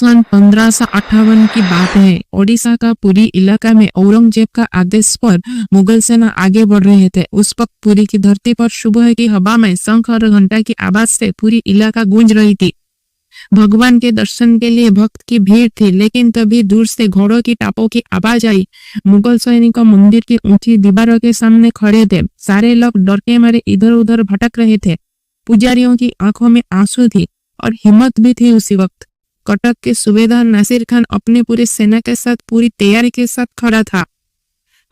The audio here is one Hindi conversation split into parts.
सन 1558 की बात है। ओडिशा का पुरी इलाका में औरंगजेब का आदेश पर मुगल सेना आगे बढ़ रहे थे। उस वक्त पुरी की धरती पर सुबह की हवा में शंख और घंटा की आवाज से पूरी इलाका गूंज रही थी। भगवान के दर्शन के लिए भक्त की भीड़ थी, लेकिन तभी दूर से घोड़ों की टापों की आवाज आई। मुगल सैनिक मंदिर की ऊंची दीवारों के सामने खड़े थे। सारे लोग डर के मारे इधर उधर भटक रहे थे। पुजारियों की आंखों में आंसू थी और हिम्मत भी थी। उसी वक्त कटक के सूबेदार नासिर खान अपने पूरी सेना के साथ पूरी तैयारी के साथ खड़ा था।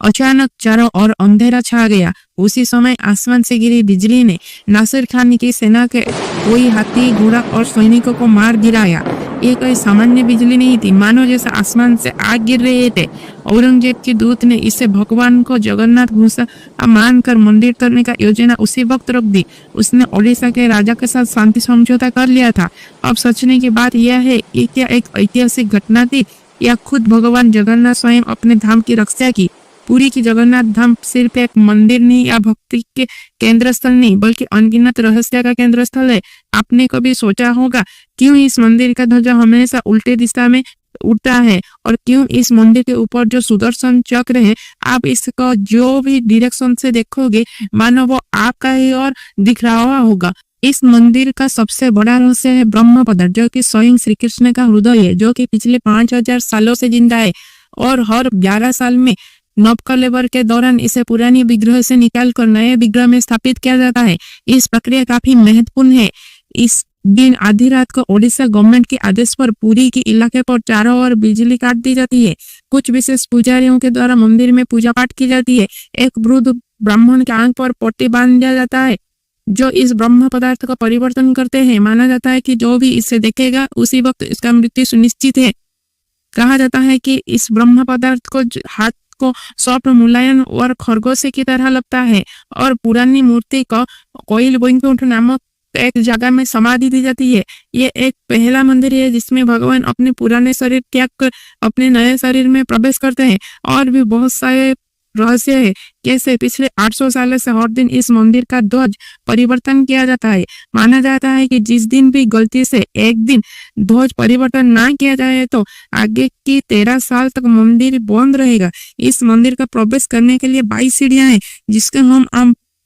अचानक चारों ओर अंधेरा छा गया। उसी समय आसमान से गिरी बिजली ने नासिर खान की सेना के कोई हाथी, घोड़ा और सैनिकों को मार गिराया। ये कोई सामान्य बिजली नहीं थी, मानो जैसे आसमान से आग गिर रहे थे। औरंगजेब के दूत ने इसे भगवान को जगन्नाथ घोषा मानकर मंदिर तोड़ने का योजना उसी वक्त रख दी। उसने ओडिशा के राजा के साथ शांति समझौता कर लिया था। अब सोचने की बात यह है कि क्या एक ऐतिहासिक घटना थी या खुद भगवान जगन्नाथ स्वयं अपने धाम की रक्षा की। पुरी की जगन्नाथ धाम सिर्फ एक मंदिर नहीं या भक्ति के केंद्र स्थल नहीं, बल्कि अनगिनत रहस्य का केंद्र स्थल है। आपने कभी सोचा होगा क्यों इस मंदिर का ध्वजा हमेशा उल्टे दिशा में उड़ता है और क्यों इस मंदिर के ऊपर जो सुदर्शन चक्र है, आप इसको जो भी डायरेक्शन से देखोगे मानो वो आपका ही और दिख रहा होगा। इस मंदिर का सबसे बड़ा रहस्य है ब्रह्म पदार्थ, जो कि स्वयं श्री कृष्ण का हृदय है, जो कि पिछले 5000 सालों से जिंदा है और हर 11 साल में नवकलेवर के दौरान इसे पुरानी विग्रह से निकालकर नए विग्रह में स्थापित किया जाता है। इस प्रक्रिया काफी महत्वपूर्ण है। इस दिन आधी रात को ओडिशा गवर्नमेंट के आदेश पर पुरी के इलाके पर चारों ओर बिजली काट दी जाती है। कुछ विशेष पुजारियों के द्वारा मंदिर में पूजा पाठ की जाती है। एक वृद्ध ब्राह्मण के आंख पर पट्टी बांध दिया जाता है, जो इस ब्रह्म पदार्थ का परिवर्तन करते हैं। माना जाता है कि जो भी इसे देखेगा उसी वक्त इसका मृत्यु सुनिश्चित है। कहा जाता है कि इस ब्रह्म पदार्थ को हाथ को सॉफ्ट, मुलायम और खरगोश की तरह लगता है और पुरानी मूर्ति को कोइल वैकुंठ नामक एक जगह में समाधि दी जाती है। ये एक पहला मंदिर है जिसमें भगवान अपने पुराने शरीर त्याग कर अपने नए शरीर में प्रवेश करते हैं। और भी बहुत सारे रहस्य है। कैसे पिछले 800 साल से हर दिन इस मंदिर का ध्वज परिवर्तन किया जाता है। माना जाता है कि जिस दिन भी गलती से एक दिन ध्वज परिवर्तन ना किया जाए तो आगे की 13 साल तक मंदिर बंद रहेगा। इस मंदिर का प्रवेश करने के लिए 22 सीढ़ियां हैं, जिसके हम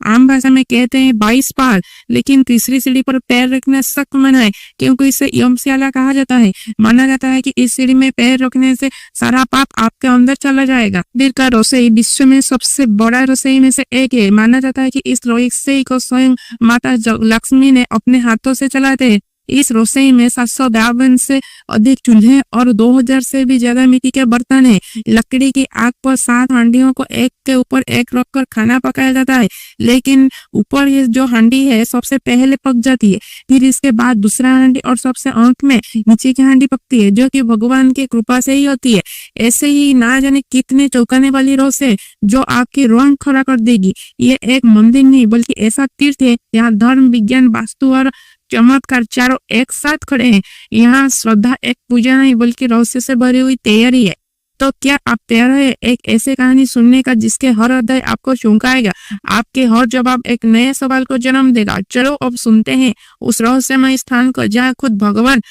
आम भाषा में कहते हैं 22 पहाड़। लेकिन तीसरी सीढ़ी पर पैर रखना सख्त मना है, क्योंकि इसे यमशाला कहा जाता है। माना जाता है कि इस सीढ़ी में पैर रखने से सारा पाप आपके अंदर चला जाएगा। मंदिर का रसोई विश्व में सबसे बड़ा रसोई में से एक है। माना जाता है कि इस रसोई को स्वयं माता लक्ष्मी ने अपने हाथों से चलाते हैं। इस रसोई में 752 से अधिक चूल्हे और 2000 से भी ज्यादा मिट्टी के बर्तन हैं। लकड़ी की आग पर 7 हांडियों को एक के ऊपर एक रखकर खाना पकाया जाता है। लेकिन ऊपर ये जो हांडी है सबसे पहले पक जाती है, फिर इसके बाद दूसरा हांडी और सबसे अंत में नीचे की हांडी पकती है, जो कि भगवान की कृपा से ही होती है। ऐसे ही ना जाने कितने चौंकाने वाली रहस्य जो आपकी रोंग खड़ा कर देगी। ये एक मंदिर नहीं बल्कि ऐसा तीर्थ है जहाँ धर्म, विज्ञान, वास्तु और चमत्कार चारों एक साथ खड़े हैं। यहाँ श्रद्धा एक पूजा नहीं बल्कि रहस्य से भरी हुई तैयारी है। तो क्या आप तैयार है एक ऐसे कहानी सुनने का जिसके हर अध्याय आपको चौंकाएगा, आपके हर जवाब एक नए सवाल को जन्म देगा? चलो अब सुनते हैं उस रहस्यमय स्थान को जहाँ खुद भगवान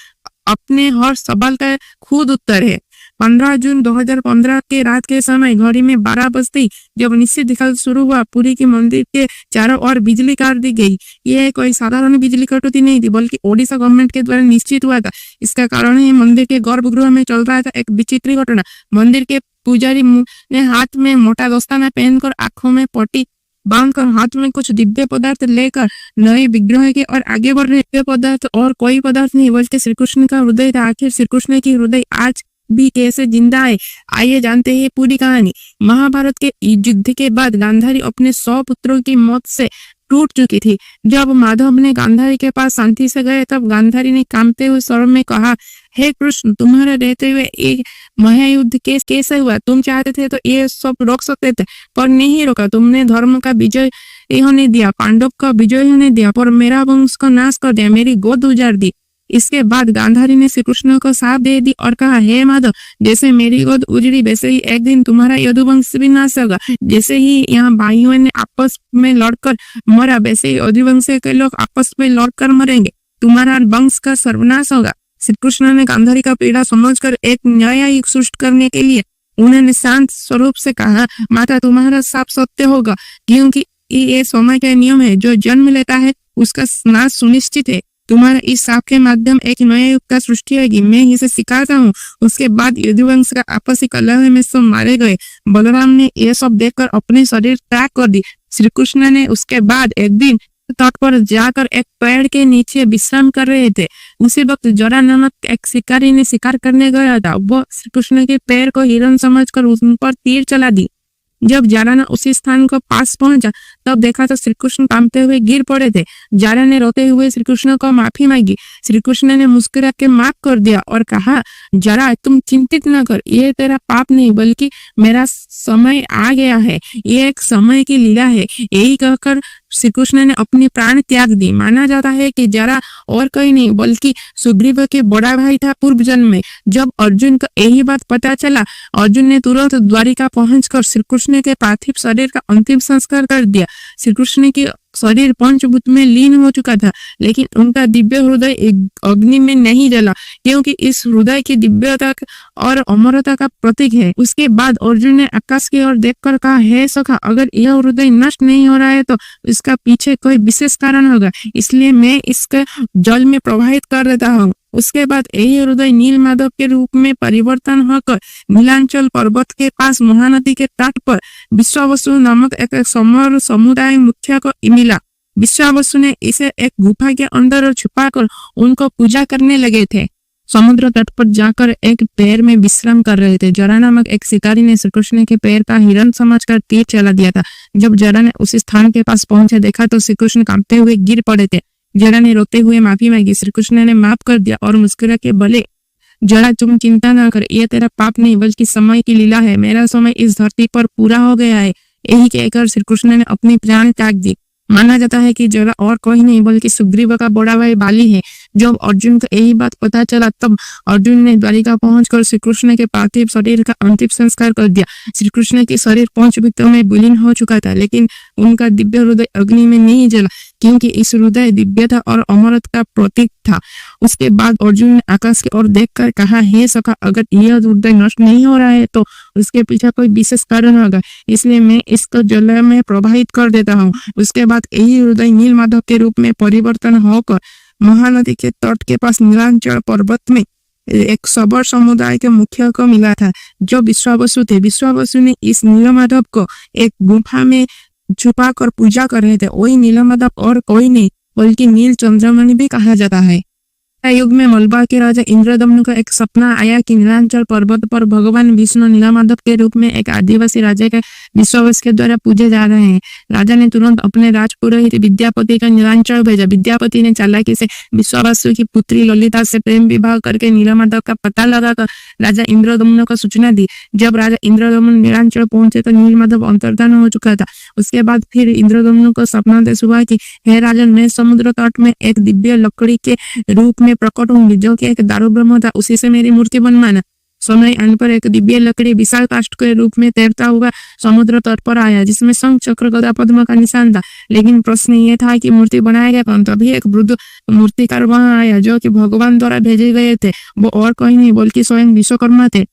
अपने हर सवाल का खुद उत्तर है। 15 जून 2015 के रात के समय घड़ी में 12 बजते जब निश्चित दिखाई शुरू हुआ, पुरी के मंदिर के चारों ओर बिजली काट दी गई। यह कोई साधारण बिजली कटौती नहीं थी, बल्कि ओडिशा गवर्नमेंट के द्वारा निश्चित हुआ था। इसका कारण है मंदिर के गर्भगृह में चल रहा था एक विचित्र घटना। मंदिर के पुजारी ने हाथ में मोटा दस्ताना पहनकर, आंखों में पट्टी बांधकर, हाथ में कुछ दिव्य पदार्थ लेकर नए विग्रह के और आगे बढ़ रहे। दिव्य पदार्थ और कोई पदार्थ नहीं बल्कि श्री कृष्ण का हृदय था। आखिर श्री कृष्ण की हृदय आज भी कैसे जिंदा है, आइए जानते हैं पूरी कहानी। महाभारत के युद्ध के बाद गांधारी अपने 100 पुत्रों की मौत से टूट चुकी थी। जब माधव ने गांधारी के पास शांति से गए, तब गांधारी ने कांपते हुए स्वर में कहा, हे कृष्ण, तुम्हारे रहते हुए एक महायुद्ध कैसे हुआ? तुम चाहते थे तो ये सब रोक सकते थे, पर नहीं रोका। तुमने धर्म का विजय होने दिया, पांडव का विजय होने दिया, पर मेरा वंश का नाश कर दिया, मेरी गोद उजाड़ दी। इसके बाद गांधारी ने श्री कृष्ण को साथ दे दी और कहा, हे माधव, जैसे मेरी गोद उजड़ी वैसे ही एक दिन तुम्हारा यदुवंश भी नाश होगा। जैसे ही यहाँ भाइयों ने आपस में लड़कर मरा, वैसे ही यदुवंश के लोग आपस में लड़कर मरेंगे। तुम्हारा वंश का सर्वनाश होगा। श्री कृष्ण ने गांधारी का पीड़ा समझकर एक नया युग सृष्टि करने के लिए उन्होंने शांत स्वरूप से कहा, माता तुम्हारा साप सत्य होगा, क्योंकि ये समय का नियम है, जो जन्म लेता है उसका नाश सुनिश्चित है। तुम्हारा इस शाप के माध्यम एक नए युग का सृष्टि होगी। मैं इसे सिखाता हूँ। उसके बाद यदुवंश का आपसी कलह में सब मारे गए। बलराम ने यह सब देखकर अपने शरीर त्याग कर दी। श्री कृष्ण ने उसके बाद एक दिन तट पर जाकर एक पेड़ के नीचे विश्राम कर रहे थे। उसी वक्त जरा नामक एक शिकारी ने शिकार करने गया था। वो श्री कृष्ण के पैर को हिरण समझकर उन पर तीर चला दी। जब जारा उसी स्थान को पास पहुंचा तब देखा तो श्री कृष्ण कांपते हुए गिर पड़े थे। जारा ने रोते हुए श्री कृष्ण को माफी मांगी। श्री कृष्ण ने मुस्कुरा के माफ कर दिया और कहा, जारा तुम चिंतित न कर, ये तेरा पाप नहीं बल्कि मेरा समय आ गया है, ये एक समय की लीला है। यही कहकर श्री कृष्ण ने अपनी प्राण त्याग दी। माना जाता है कि जारा और कोई नहीं बल्कि सुग्रीव के बड़ा भाई था पूर्व जन्म में। जब अर्जुन को यही बात पता चला, अर्जुन ने तुरंत द्वारिका पहुंचकर श्री कृष्ण के पार्थिव शरीर का अंतिम संस्कार कर दिया। श्री कृष्ण की शरीर पंचभूत में लीन हो चुका था, लेकिन उनका दिव्य हृदय एक अग्नि में नहीं जला, क्योंकि इस हृदय की दिव्यता और अमरता का प्रतीक है। उसके बाद अर्जुन ने आकाश की ओर देखकर कहा, हे सखा, अगर यह हृदय नष्ट नहीं हो रहा है तो इसका पीछे कोई विशेष कारण होगा, इसलिए मैं इसके जल में प्रवाहित कर देता हूँ। उसके बाद यही हृदय नील माधव के रूप में परिवर्तन होकर नीलांचल पर्वत के पास महानदी के तट पर विश्वावसु नामक एक समर समुदाय मुखिया को मिला। विश्वावसु ने इसे एक गुफा के अंदर छुपाकर उनको पूजा करने लगे थे। समुद्र तट पर जाकर एक पैर में विश्राम कर रहे थे। जरा नामक एक शिकारी ने श्री कृष्ण के पैर का हिरण समझकर तीर चला दिया था। जब जरा ने उस स्थान के पास पहुंचे देखा तो श्री कृष्ण कांपते हुए गिर पड़े थे। जरा ने रोते हुए माफी मांगी। श्री कृष्ण ने माफ कर दिया और मुस्कुरा के बोले, जरा तुम चिंता न कर, ये तेरा पाप नहीं बल्कि समय की लीला है। मेरा समय इस धरती पर पूरा हो गया है। यही कहकर श्री कृष्ण ने अपनी प्राण त्याग दी। माना जाता है कि जरा और कोई नहीं बल्कि सुग्रीव का बड़ा भाई बाली है। जब अर्जुन को यही बात पता चला तब अर्जुन ने द्वारिका पहुंचकर श्री कृष्ण के पार्थिव शरीर का अंतिम संस्कार कर दिया। श्री कृष्ण के शरीर पंचभूतों में विलीन हो चुका था, लेकिन उनका दिव्य हृदय अग्नि में नहीं जला, क्योंकि इस हृदय दिव्यता और अमरत का प्रतीक था। उसके बाद अर्जुन ने आकाश की ओर देखकर कहा, हे सखा, अगर यह हृदय नष्ट नहीं हो रहा है तो उसके पीछे कोई विशेष कारण होगा, इसलिए मैं इसको जल में प्रवाहित कर देता हूँ। उसके बाद यही हृदय नील माधव के रूप में परिवर्तन होकर महानदी के तट के पास नीलांचल पर्वत में एक सबर समुदाय के मुखिया को मिला था, जो विश्वावसु थे। विश्वावसु ने इस नीलमाधव को एक गुफा में छुपा कर पूजा कर रहे थे। वही नीलमाधव और कोई नहीं बल्कि नील चंद्रमणि भी कहा जाता है। युग में मलबा के राजा इंद्रदम्न को एक सपना आया कि नीलांचल पर्वत पर भगवान विष्णु नीलमाधव के रूप में एक आदिवासी राजा के विश्वावस के द्वारा पूजे जा रहे हैं। राजा ने तुरंत अपने राजपुरोहित विद्यापति का नीलांचल भेजा। विद्यापति ने चालाकी से विश्वावसु की पुत्री ललिता से प्रेम विवाह करके नीलमाधव का पता लगाकर राजा इंद्रदम्न को सूचना दी। जब राजा इंद्रदम्न नीलांचल पहुंचे तो नीलमाधव अंतर्धान हो चुका था। उसके बाद फिर इंद्रदम्न को सपना देश हुआ कि हे राजन, मैं समुद्र तट में एक दिव्य लकड़ी के रूप में प्रकट होंगी, जो कि एक दारू ब्रह्म था, उसी से मेरी मूर्ति बनवाना। समय आने पर एक दिव्य लकड़ी विशाल काष्ठ के रूप में तैरता हुआ समुद्र तट पर आया, जिसमें शंख चक्र गदा पद्म का निशान था। लेकिन प्रश्न ये था कि मूर्ति बनाएगा कौन? तभी एक वृद्ध मूर्तिकार वहां आया, जो कि भगवान द्वारा भेजे गए थे। वो और कोई नहीं बल्कि स्वयं विश्वकर्मा थे।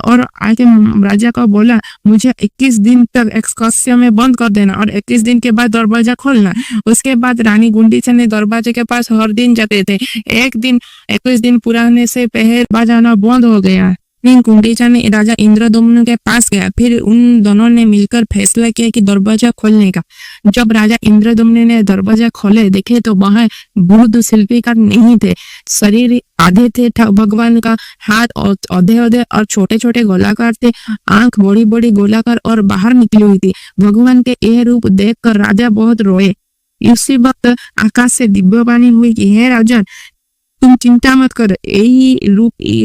और आके राजा को बोला, मुझे 21 दिन तक एक कक्ष में बंद कर देना और 21 दिन के बाद दरवाजा खोलना। उसके बाद रानी गुंडीचा ने दरवाजे के पास हर दिन जाते थे। एक दिन 21 दिन पूरा होने से पहर बजाना बंद हो गया। गुंडीचा ने राजा इंद्रदम्न के पास गया। फिर उन दोनों ने मिलकर फैसला किया कि दरवाजा खोलने का। जब राजा इंद्रदम्न ने दरवाजा खोले देखे तो वहां बुद्ध शिल्पीकार नहीं थे। शरीर आधे थे, भगवान का हाथ आधे आधे और छोटे छोटे गोलाकार थे। आंख बड़ी बड़ी गोलाकार और बाहर निकली हुई थी। भगवान के यह रूप देखकर राजा बहुत रोए। उसी वक्त आकाश से दिव्यवाणी हुई कि हे राजन, तुम चिंता मत कर, यही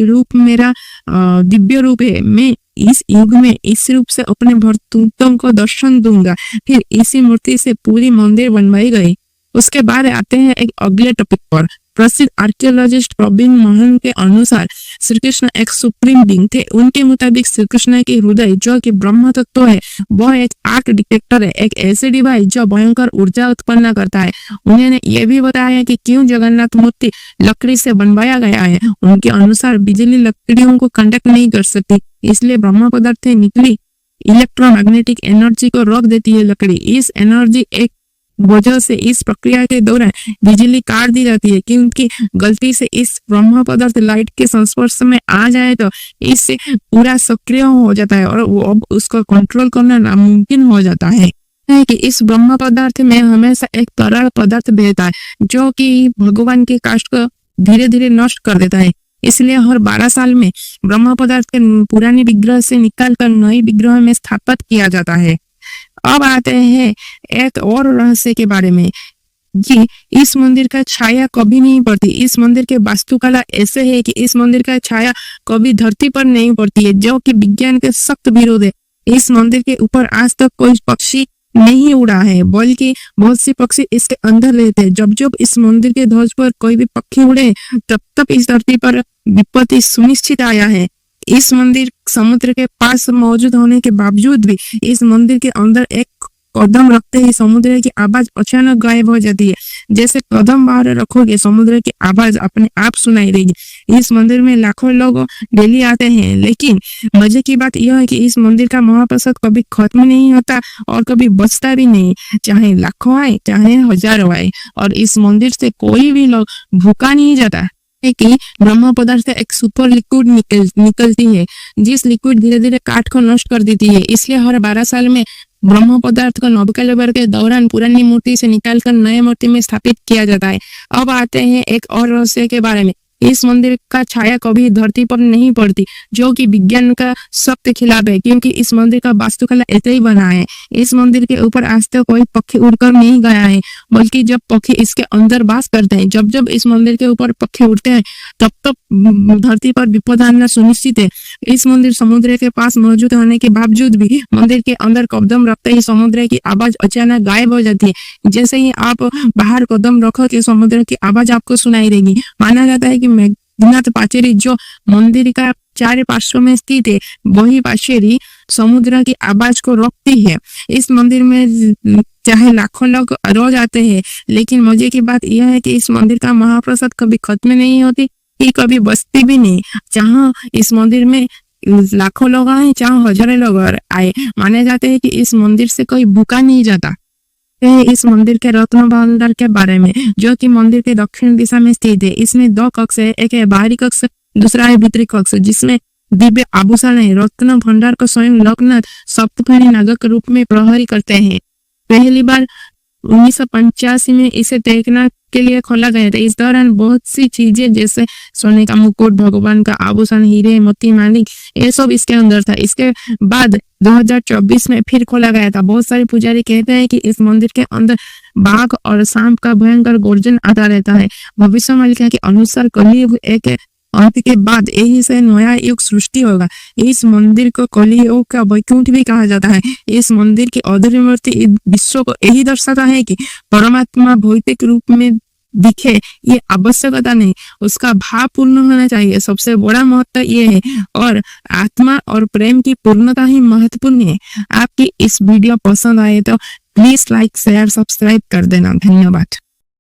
रूप मेरा दिव्य रूप है। मैं इस युग में इस रूप से अपने भक्तों को दर्शन दूंगा। फिर इसी मूर्ति से पूरी मंदिर बनवाई गई। उसके बाद आते हैं एक अगले टॉपिक पर। प्रसिद्ध आर्कियोलॉजिस्ट प्रवीण मोहन के अनुसार श्री कृष्ण एक सुप्रीम बीइंग थे। उनके मुताबिक श्री कृष्ण के हृदय जो कि ब्रह्म तत्व है, वह एक आर्क डिटेक्टर है, एक ऐसी डिवाइस जो भयंकर ऊर्जा उत्पन्न करता है। उन्होंने ये भी बताया कि क्यों जगन्नाथ मूर्ति लकड़ी से बनवाया गया है। उनके अनुसार बिजली लकड़ियों को कंडक्ट नहीं कर सकती, इसलिए ब्रह्म पदार्थ से निकली इलेक्ट्रोमैग्नेटिक एनर्जी को रोक देती है लकड़ी। इस एनर्जी एक वजह से इस प्रक्रिया के दौरान बिजली काट दी जाती है, क्योंकि गलती से इस ब्रह्म पदार्थ लाइट के संस्पर्श में आ जाए तो इससे पूरा सक्रिय हो जाता है और वो उसको कंट्रोल करना नामुमकिन हो जाता है कि इस ब्रह्म पदार्थ में हमेशा एक तरल पदार्थ बहता है जो कि भगवान के काष्ठ को धीरे धीरे नष्ट कर देता है। इसलिए हर 12 साल में ब्रह्म पदार्थ के पुराने विग्रह से निकालकर नए विग्रह में स्थापित किया जाता है। अब आते हैं एक और रहस्य के बारे में। जी, इस मंदिर का छाया कभी नहीं पड़ती। इस मंदिर के वास्तुकला ऐसे है कि इस मंदिर का छाया कभी धरती पर नहीं पड़ती है, जो कि विज्ञान के सख्त विरोध है। इस मंदिर के ऊपर आज तक कोई पक्षी नहीं उड़ा है, बल्कि बहुत से पक्षी इसके अंदर रहते हैं। जब जब इस मंदिर के ध्वज पर कोई भी पक्षी उड़े, तब तब इस धरती पर विपत्ति सुनिश्चित आया है। इस मंदिर समुद्र के पास मौजूद होने के बावजूद भी इस मंदिर के अंदर एक कदम रखते ही समुद्र की आवाज अचानक गायब हो जाती है। जैसे कदम बाहर रखोगे, समुद्र की आवाज अपने आप सुनाई देगी। इस मंदिर में लाखों लोग डेली आते हैं, लेकिन मजे की बात यह है कि इस मंदिर का महाप्रसाद कभी खत्म नहीं होता और कभी बचता भी नहीं, चाहे लाखों आए चाहे हजारों आए। और इस मंदिर से कोई भी लोग भूखा नहीं जाता कि ब्रह्म पदार्थ से एक सुपर लिक्विड निकलती है, जिस लिक्विड धीरे धीरे काठ को नष्ट कर देती है। इसलिए हर 12 साल में ब्रह्म पदार्थ को नवकलेवर के दौरान पुरानी मूर्ति से निकालकर नए मूर्ति में स्थापित किया जाता है। अब आते हैं एक और रहस्य के बारे में। इस मंदिर का छाया कभी धरती पर नहीं पड़ती, जो कि विज्ञान का सख्त खिलाफ है, क्योंकि इस मंदिर का वास्तुकला ऐसे ही बना है। इस मंदिर के ऊपर आज तक कोई पक्षी उड़कर नहीं गया है, बल्कि जब पक्षी इसके अंदर वास करते हैं, जब जब इस मंदिर के ऊपर पक्षी उड़ते हैं, तब तब धरती पर विपद आना सुनिश्चित है। इस मंदिर समुद्र के पास मौजूद होने के बावजूद भी मंदिर के अंदर कदम रखते ही समुद्र की आवाज अचानक गायब हो जाती है। जैसे ही आप बाहर कदम रखोगे, समुद्र की आवाज आपको सुनाई देगी। माना जाता है कि मेघनाथ पाचेरी जो मंदिर का चारों पार्श्व में स्थित है, वही पाचेरी समुद्र की आवाज को रोकती है। इस मंदिर में चाहे लाखों लोग रोज आते हैं, लेकिन मजे की बात यह है कि इस मंदिर का महाप्रसाद कभी खत्म नहीं होती, कभी बचती भी नहीं। जहाँ इस मंदिर में लाखों लोग आए, चाहे हजारों लोग आए, माने जाते हैं कि इस मंदिर से कोई भूखा नहीं जाता। इस मंदिर के रत्न भंडार के बारे में, जो कि मंदिर के दक्षिण दिशा में स्थित है। इसमें 2 कक्ष है, एक है बाहरी कक्ष, दूसरा है भीतरी कक्ष, जिसमें दिव्य आभूषण है। रत्न भंडार को स्वयं लोकनाथ सप्तफेणी नाग के रूप में प्रहरी करते हैं। पहली बार 1985 में इसे देखने के लिए खोला गया था। इस दौरान बहुत सी चीजें जैसे सोने का मुकुट, भगवान का आभूषण, हीरे मोती माणिक, ये सब इसके अंदर था। इसके बाद 2024 में फिर खोला गया था। बहुत सारे पुजारी कहते हैं कि इस मंदिर के अंदर बाघ और सांप का भयंकर गर्जन आता रहता है। भविष्यवाणी के अनुसार कलियुग एक अंत के बाद यही से नया युग सृष्टि होगा। इस मंदिर को कलियुग का वैकुंठ भी कहा जाता है। इस मंदिर की अधूरी मूर्ति विश्व को यही दर्शाता है कि परमात्मा भौतिक रूप में दिखे ये आवश्यकता नहीं, उसका भाव पूर्ण होना चाहिए। सबसे बड़ा महत्व ये है, और आत्मा और प्रेम की पूर्णता ही महत्वपूर्ण है। आपकी इस वीडियो पसंद आए तो प्लीज लाइक, शेयर, सब्सक्राइब कर देना। धन्यवाद।